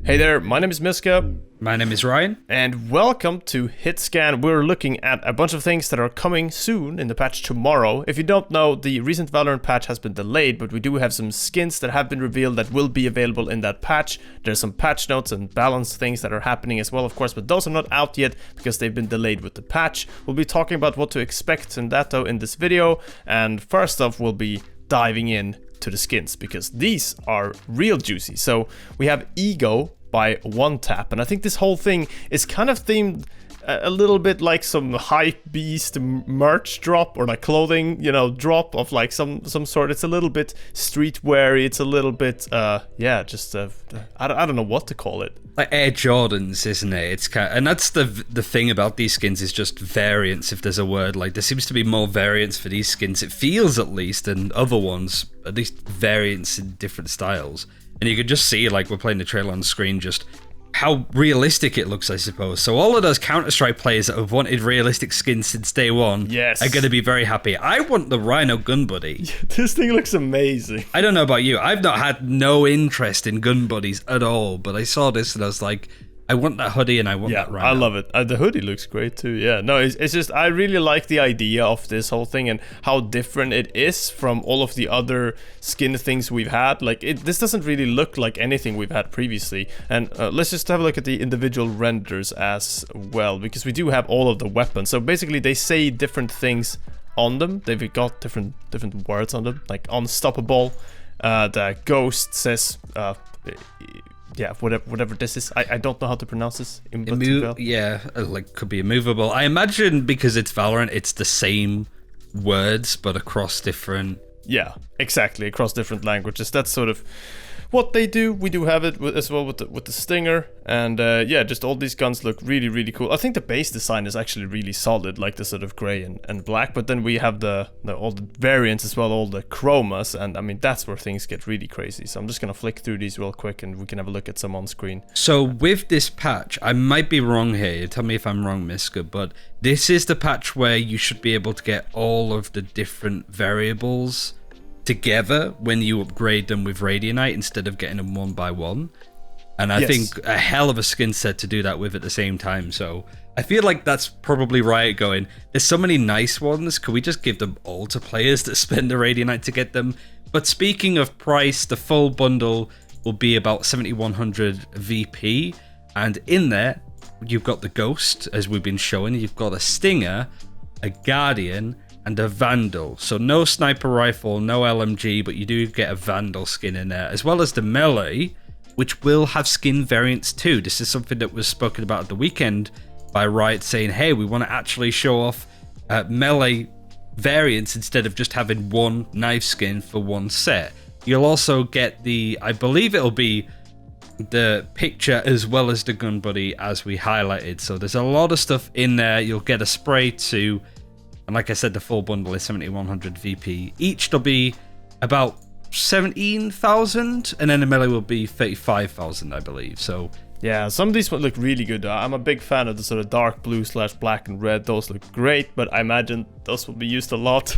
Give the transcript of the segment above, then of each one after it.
Hey there, my name is Miska. My name is Ryan. And welcome to HitScan. We're looking at a bunch of things that are coming soon in the patch tomorrow. If you don't know, the recent Valorant patch has been delayed, but we do have some skins that have been revealed that will be available in that patch. There's some patch notes and balance things that are happening as well, of course, but those are not out yet because they've been delayed with the patch. We'll be talking about what to expect in that though in this video. And first off, we'll be diving in to the skins because these are real juicy. So we have Ego by One Tap, and I think this whole thing is kind of themed a little bit like some hype beast merch drop or like clothing, drop of like some sort. It's a little bit streetwear. It's a little bit I don't know what to call it. Like Air Jordans, isn't it? It's kind of, and that's the thing about these skins is just variance. If there's a word, like there seems to be more variance for these skins. It feels at least, and other ones at least variance in different styles. And you can just see, like, we're playing the trailer on screen, just how realistic it looks, I suppose. So all of those Counter-Strike players that have wanted realistic skins since day one are going to be very happy. I want the Rhino Gun Buddy. This thing looks amazing. I don't know about you. I've not had no interest in gun buddies at all, but I saw this and I was like, I want that hoodie and I want that Rhino. I love it. The hoodie looks great too. Yeah, no, it's just I really like the idea of this whole thing and how different it is from all of the other skin things we've had. Like this doesn't really look like anything we've had previously. And let's just have a look at the individual renders as well, because we do have all of the weapons. So basically, they say different things on them. They've got different words on them, like unstoppable. The ghost says. Yeah, whatever this is. I don't know how to pronounce this. Could be immovable. I imagine because it's Valorant, it's the same words, but across different... Yeah, exactly, across different languages. That's sort of what they do. We do have it as well with the Stinger. And just all these guns look really, really cool. I think the base design is actually really solid, like the sort of gray and black. But then we have all the variants as well, all the chromas. And I mean, that's where things get really crazy. So I'm just going to flick through these real quick and we can have a look at some on screen. So with this patch, I might be wrong here. Tell me if I'm wrong, Miska. But this is the patch where you should be able to get all of the different variables together when you upgrade them with Radianite instead of getting them one by one. And I think a hell of a skin set to do that with at the same time. So I feel like that's probably Riot going, there's so many nice ones, could we just give them all to players that spend the Radianite to get them? But speaking of price, the full bundle will be about 7,100 VP. And in there, you've got the Ghost, as we've been showing. You've got a Stinger, a Guardian, and a Vandal. So no sniper rifle, no LMG, but you do get a Vandal skin in there, as well as the Melee, which will have skin variants too. This is something that was spoken about at the weekend by Riot, saying, hey, we want to actually show off Melee variants instead of just having one knife skin for one set. You'll also get I believe it'll be the picture as well as the gun buddy as we highlighted. So there's a lot of stuff in there. You'll get a spray too. And like I said, the full bundle is 7,100 VP. Each will be about 17,000, and then the melee will be 35,000, I believe. So yeah, some of these will look really good. I'm a big fan of the sort of dark blue / black and red. Those look great, but I imagine those will be used a lot.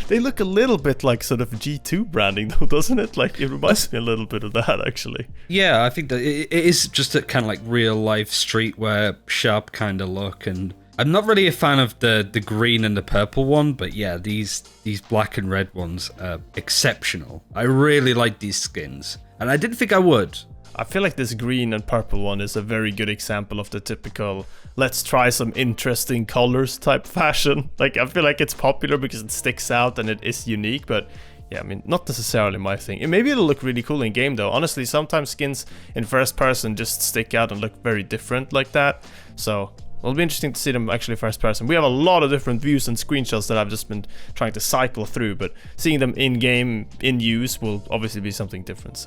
They look a little bit like sort of G2 branding though, doesn't it? Like it reminds me a little bit of that actually. Yeah, I think that it is just a kind of like real life streetwear sharp kind of look. And I'm not really a fan of the green and the purple one, but yeah, these black and red ones are exceptional. I really like these skins, and I didn't think I would. I feel like this green and purple one is a very good example of the typical let's try some interesting colors type fashion. Like I feel like it's popular because it sticks out and it is unique, but yeah, I mean, not necessarily my thing. And maybe it'll look really cool in game though. Honestly, sometimes skins in first person just stick out and look very different like that. So it'll be interesting to see them actually first person. We have a lot of different views and screenshots that I've just been trying to cycle through, but seeing them in game, in use, will obviously be something different.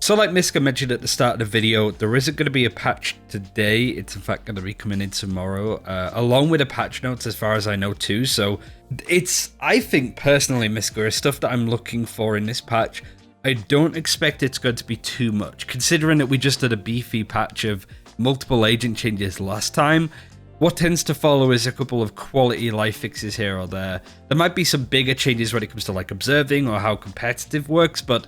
So like Miska mentioned at the start of the video, there isn't going to be a patch today. It's in fact going to be coming in tomorrow, along with the patch notes as far as I know too. So it's, I think personally, Miska, is stuff that I'm looking for in this patch. I don't expect it's going to be too much, considering that we just did a beefy patch of multiple agent changes last time. What tends to follow is a couple of quality life fixes here or there. There might be some bigger changes when it comes to like observing or how competitive works, but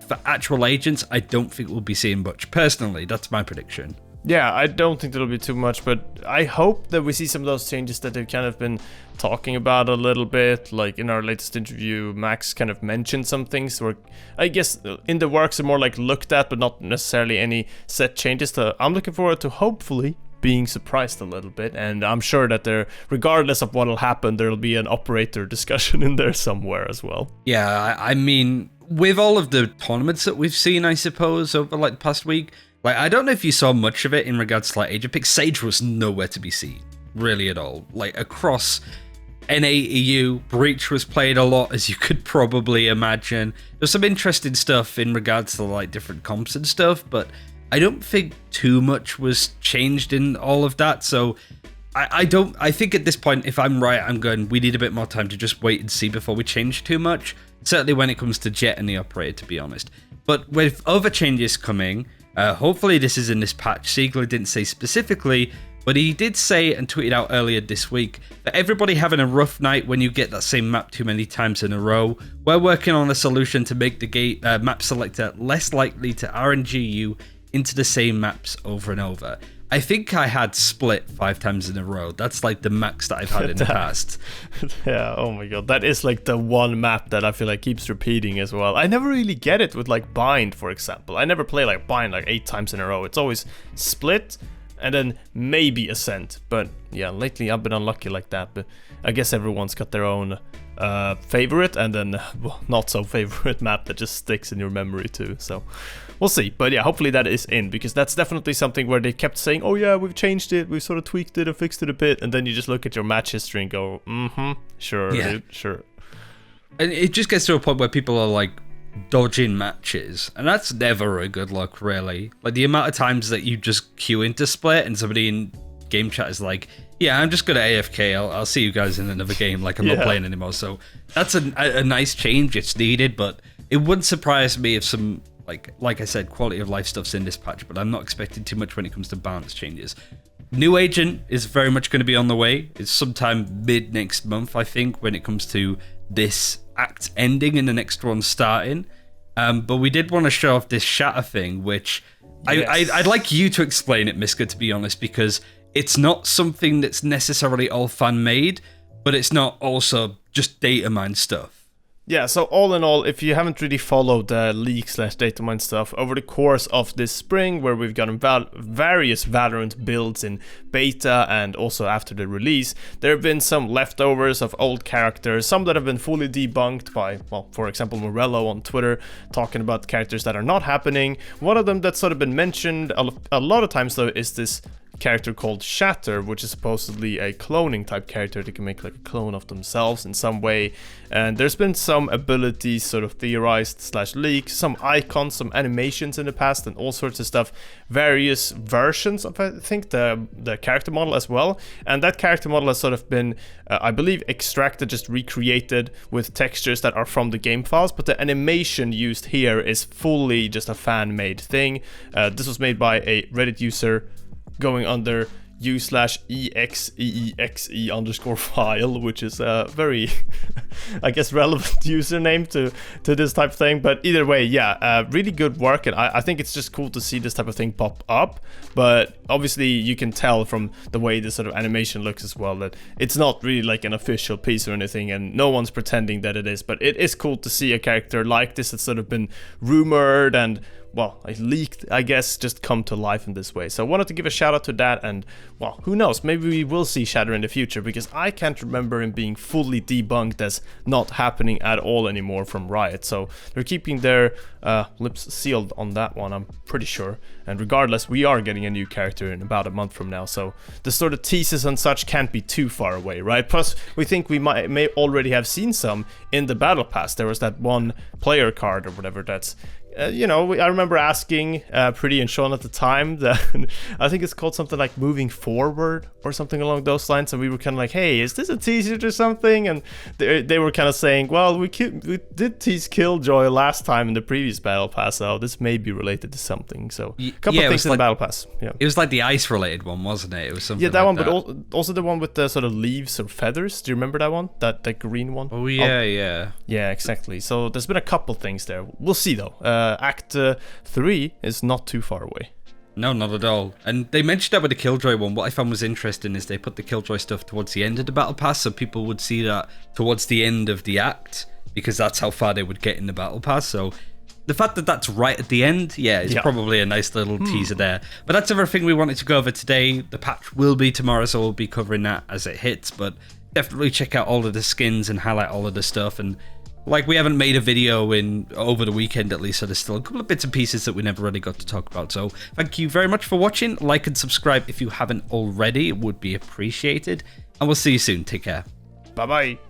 for actual agents, I don't think we'll be seeing much. Personally, that's my prediction. Yeah, I don't think there'll be too much, but I hope that we see some of those changes that they've kind of been talking about a little bit. Like in our latest interview, Max kind of mentioned some things where I guess in the works are more like looked at, but not necessarily any set changes. So I'm looking forward to hopefully being surprised a little bit, and I'm sure that there, regardless of what'll happen, there'll be an operator discussion in there somewhere as well. Yeah, I mean, with all of the tournaments that we've seen, I suppose, over like the past week, like, I don't know if you saw much of it in regards to like agent picks. Sage was nowhere to be seen, really at all. Like across NA/EU, Breach was played a lot, as you could probably imagine. There's some interesting stuff in regards to like different comps and stuff, but I don't think too much was changed in all of that. So I think at this point, if I'm right, I'm going, we need a bit more time to just wait and see before we change too much. Certainly when it comes to Jet and the operator, to be honest. But with other changes coming, hopefully this is in this patch. Siegler didn't say specifically, but he did say and tweeted out earlier this week that everybody having a rough night when you get that same map too many times in a row. We're working on a solution to make the map selector less likely to RNG you into the same maps over and over. I think I had Split 5 times in a row. That's like the max that I've had in the past. Yeah, oh my god. That is like the one map that I feel like keeps repeating as well. I never really get it with like Bind, for example. I never play like Bind like 8 times in a row. It's always Split and then maybe Ascent. But yeah, lately I've been unlucky like that. But I guess everyone's got their own favorite and then not so favorite map that just sticks in your memory too. So we'll see. But yeah, hopefully that is in, because that's definitely something where they kept saying, oh yeah, we've changed it, we've sort of tweaked it and fixed it a bit, and then you just look at your match history and go, sure, yeah, dude, sure. And it just gets to a point where people are like dodging matches, and that's never a good look, really. Like the amount of times that you just queue into Split and somebody in game chat is like, yeah, I'm just gonna AFK, I'll see you guys in another game, like I'm not playing anymore. So that's a nice change, it's needed, but it wouldn't surprise me if some, like I said, quality of life stuff's in this patch, but I'm not expecting too much when it comes to balance changes. New agent is very much going to be on the way. It's sometime mid next month, I think, when it comes to this act ending and the next one starting. But we did want to show off this Shatter thing, which I'd like you to explain it, Miska, to be honest, because it's not something that's necessarily all fan-made, but it's not also just data mine stuff. Yeah, so all in all, if you haven't really followed the leak/data mine stuff over the course of this spring, where we've gotten various Valorant builds in beta and also after the release, there have been some leftovers of old characters, some that have been fully debunked by, well, for example, Morello on Twitter, talking about characters that are not happening. One of them that's sort of been mentioned a lot of times, though, is this character called Shatter, which is supposedly a cloning type character. They can make like a clone of themselves in some way, and there's been some abilities sort of theorized/leaked, some icons, some animations in the past, and all sorts of stuff, various versions of, I think, the character model as well. And that character model has sort of been I believe extracted, just recreated with textures that are from the game files, but the animation used here is fully just a fan-made thing. This was made by a Reddit user going under u/exeexe_file, which is a very, I guess, relevant username to this type of thing. But either way, yeah, really good work, and I think it's just cool to see this type of thing pop up. But obviously, you can tell from the way this sort of animation looks as well that it's not really like an official piece or anything, and no one's pretending that it is. But it is cool to see a character like this that's sort of been rumored and, well, leaked, I guess, just come to life in this way. So I wanted to give a shout out to that, and, well, who knows, maybe we will see Shatter in the future, because I can't remember him being fully debunked as not happening at all anymore from Riot. So they're keeping their lips sealed on that one, I'm pretty sure. And regardless, we are getting a new character in about a month from now, so the sort of teases and such can't be too far away, right? Plus, we think we may already have seen some in the Battle Pass. There was that one player card or whatever that's, you know, I remember asking Pretty and Sean at the time that I think it's called something like Moving Forward or something along those lines, and we were kind of like, hey, is this a teaser or something? And they were kind of saying, well, we did tease Killjoy last time in the previous Battle Pass, so this may be related to something. So a couple of things in the Battle Pass. Yeah, it was like the ice related one, wasn't it? It was something. Yeah, that like one, but also the one with the sort of leaves or feathers. Do you remember that one? That green one? Oh yeah, yeah. Yeah, exactly. So there's been a couple things there. We'll see though. Act 3 is not too far away. No, not at all. And they mentioned that with the Killjoy one. What I found was interesting is they put the Killjoy stuff towards the end of the Battle Pass, so people would see that towards the end of the act, because that's how far they would get in the Battle Pass. So the fact that that's right at the end, is probably a nice little teaser there. But that's everything we wanted to go over today. The patch will be tomorrow, so we'll be covering that as it hits. But definitely check out all of the skins and highlight all of the stuff. And like, we haven't made a video in over the weekend at least, so there's still a couple of bits and pieces that we never really got to talk about. So thank you very much for watching. Like and subscribe if you haven't already. It would be appreciated. And we'll see you soon. Take care. Bye-bye.